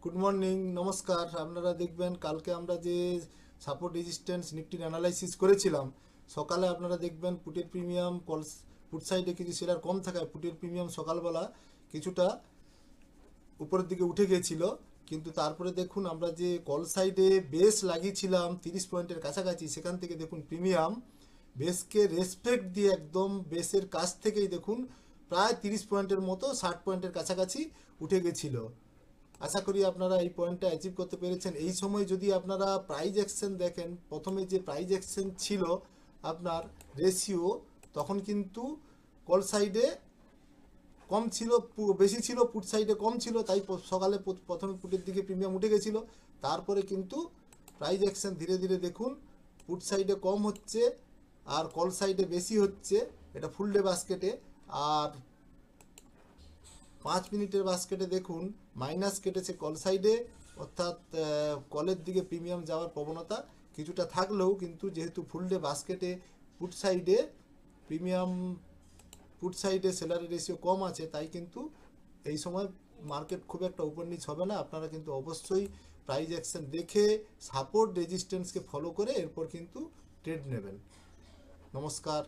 Good morning, নমস্কার। আপনারা দেখবেন কালকে আমরা যে সাপোর্ট রেজিস্ট্যান্স নিফটির অ্যানালাইসিস করেছিলাম, সকালে আপনারা দেখবেন পুটের প্রিমিয়াম পুট সাইডে কিছু শেয়ার কম থাকায় পুটের প্রিমিয়াম সকালবেলা কিছুটা উপরের দিকে উঠে গিয়েছিল। কিন্তু তারপরে দেখুন আমরা যে কল সাইডে বেস লাগিয়েছিলাম 30 পয়েন্টের কাছাকাছি, সেখান থেকে দেখুন প্রিমিয়াম বেসকে রেসপেক্ট দিয়ে একদম বেসের কাছ থেকেই দেখুন প্রায় 30 পয়েন্টের মতো 60 পয়েন্টের কাছাকাছি উঠে গেছিল। আশা করি আপনারা এই পয়েন্টটা অ্যাচিভ করতে পেরেছেন। এই সময় যদি আপনারা প্রাইজ অ্যাকশন দেখেন, প্রথমে যে প্রাইজ অ্যাকশন ছিল আপনার রেশিও, তখন কিন্তু কল সাইডে কম ছিল, বেশি ছিল, পুট সাইডে কম ছিল, তাই সকালে প্রথমে পুটের দিকে প্রিমিয়াম উঠে গেছিল। তারপরে কিন্তু প্রাইজ অ্যাকশন ধীরে ধীরে দেখুন পুট সাইডে কম হচ্ছে আর কল সাইডে বেশি হচ্ছে। এটা ফুল ডে বাস্কেটে। আর 5 মিনিটের বাস্কেটে দেখুন মাইনাস কেটেছে কল সাইডে, অর্থাৎ কলের দিকে প্রিমিয়াম যাওয়ার প্রবণতা কিছুটা থাকলেও কিন্তু যেহেতু ফুল ডে বাস্কেটে পুট সাইডে প্রিমিয়াম পুট সাইডে সেলারি রেশিও কম আছে, তাই কিন্তু এই সময় মার্কেট খুব একটা উপর নিচ হবে না। আপনারা কিন্তু অবশ্যই প্রাইজ অ্যাকশন দেখে সাপোর্ট রেজিস্ট্যান্সকে ফলো করে এরপর কিন্তু ট্রেড নেবেন। নমস্কার।